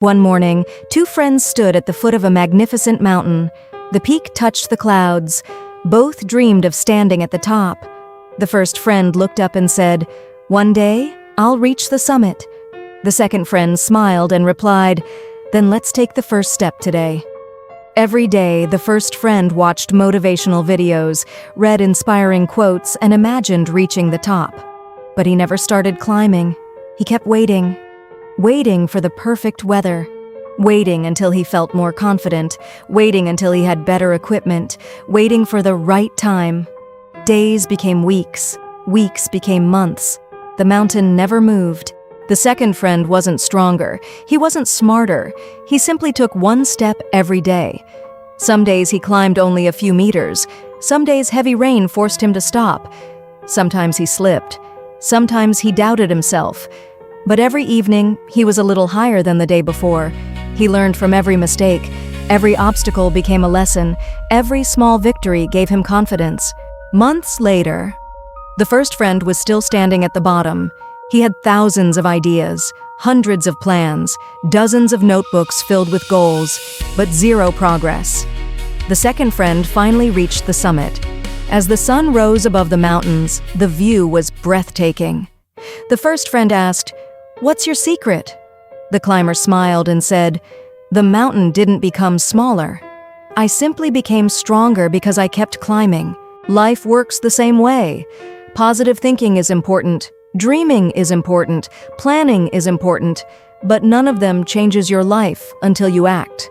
One morning, two friends stood at the foot of a magnificent mountain. The peak touched the clouds. Both dreamed of standing at the top. The first friend looked up and said, "One day, I'll reach the summit." The second friend smiled and replied, "Then let's take the first step today." Every day, the first friend watched motivational videos, read inspiring quotes, and imagined reaching the top. But he never started climbing. He kept waiting for the perfect weather, waiting until he felt more confident, waiting until he had better equipment, waiting for the right time. Days became weeks, weeks became months. The mountain never moved. The second friend wasn't stronger, he wasn't smarter, he simply took one step every day. Some days he climbed only a few meters, some days heavy rain forced him to stop. Sometimes he slipped, sometimes he doubted himself. But every evening, he was a little higher than the day before. He learned from every mistake. Every obstacle became a lesson. Every small victory gave him confidence. Months later, the first friend was still standing at the bottom. He had thousands of ideas, hundreds of plans, dozens of notebooks filled with goals, but zero progress. The second friend finally reached the summit. As the sun rose above the mountains, the view was breathtaking. The first friend asked, "What's your secret?" The climber smiled and said, "The mountain didn't become smaller. I simply became stronger because I kept climbing. Life works the same way. Positive thinking is important, dreaming is important, planning is important, but none of them changes your life until you act.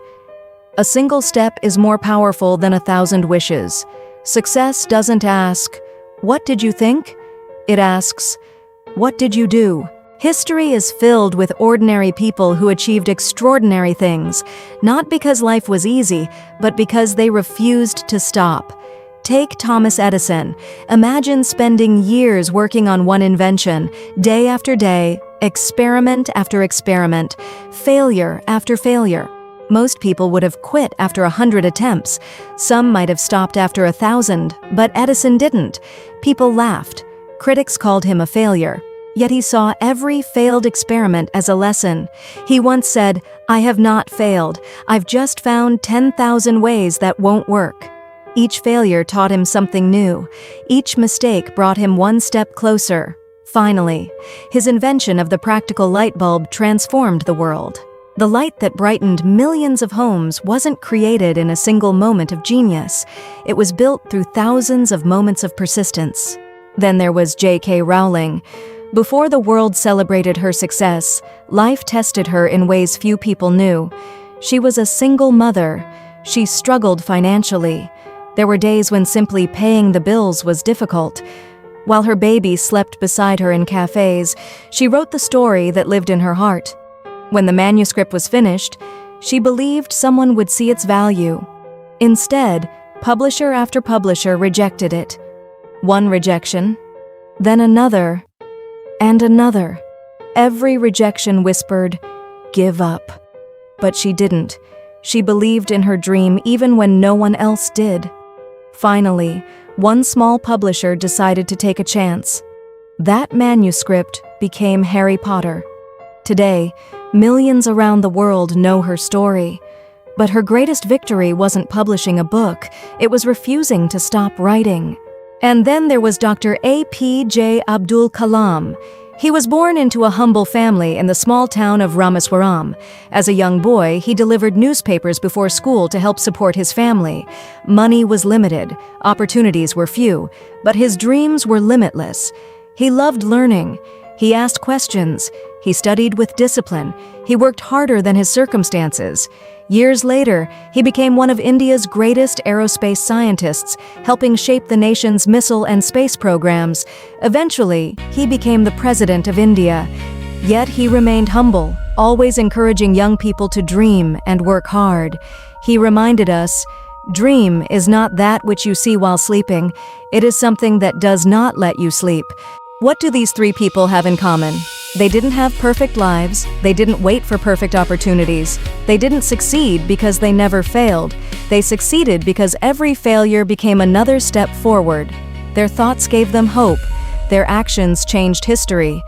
A single step is more powerful than 1,000 wishes. Success doesn't ask, 'What did you think?' It asks, 'What did you do?'" History is filled with ordinary people who achieved extraordinary things, not because life was easy, but because they refused to stop. Take Thomas Edison. Imagine spending years working on one invention, day after day, experiment after experiment, failure after failure. Most people would have quit after 100 attempts. Some might have stopped after 1,000, but Edison didn't. People laughed. Critics called him a failure. Yet he saw every failed experiment as a lesson. He once said, "I have not failed. I've just found 10,000 ways that won't work." Each failure taught him something new. Each mistake brought him one step closer. Finally, his invention of the practical light bulb transformed the world. The light that brightened millions of homes wasn't created in a single moment of genius. It was built through thousands of moments of persistence. Then there was J.K. Rowling. Before the world celebrated her success, life tested her in ways few people knew. She was a single mother. She struggled financially. There were days when simply paying the bills was difficult. While her baby slept beside her in cafes, she wrote the story that lived in her heart. When the manuscript was finished, she believed someone would see its value. Instead, publisher after publisher rejected it. One rejection, then another, and another. Every rejection whispered, "Give up." But she didn't. She believed in her dream even when no one else did. Finally, one small publisher decided to take a chance. That manuscript became Harry Potter. Today, millions around the world know her story. But her greatest victory wasn't publishing a book, it was refusing to stop writing. And then there was Dr. A.P.J. Abdul Kalam. He was born into a humble family in the small town of Ramaswaram. As a young boy, he delivered newspapers before school to help support his family. Money was limited, opportunities were few, but his dreams were limitless. He loved learning. He asked questions. He studied with discipline. He worked harder than his circumstances. Years later, he became one of India's greatest aerospace scientists, helping shape the nation's missile and space programs. Eventually, he became the president of India. Yet he remained humble, always encouraging young people to dream and work hard. He reminded us, "Dream is not that which you see while sleeping. It is something that does not let you sleep." What do these three people have in common? They didn't have perfect lives, they didn't wait for perfect opportunities, they didn't succeed because they never failed, they succeeded because every failure became another step forward. Their thoughts gave them hope, their actions changed history.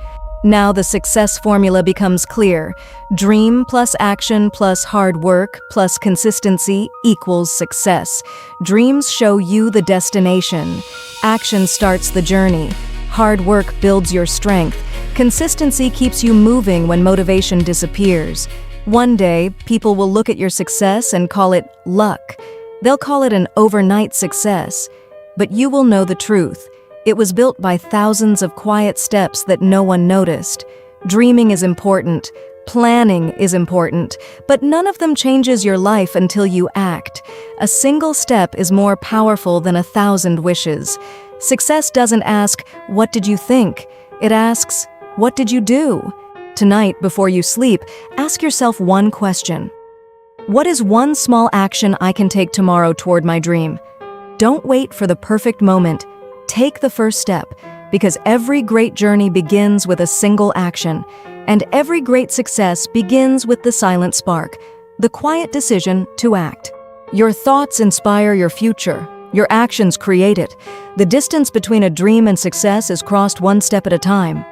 Now the success formula becomes clear. Dream plus action plus hard work plus consistency equals success. Dreams show you the destination. Action starts the journey. Hard work builds your strength. Consistency keeps you moving when motivation disappears. One day, people will look at your success and call it luck. They'll call it an overnight success. But you will know the truth. It was built by thousands of quiet steps that no one noticed. Dreaming is important. Planning is important. But none of them changes your life until you act. A single step is more powerful than 1,000 wishes. Success doesn't ask, "What did you think?" It asks, "What did you do?" Tonight, before you sleep, ask yourself one question. What is one small action I can take tomorrow toward my dream? Don't wait for the perfect moment. Take the first step, because every great journey begins with a single action, and every great success begins with the silent spark, the quiet decision to act. Your thoughts inspire your future. Your actions create it. The distance between a dream and success is crossed one step at a time.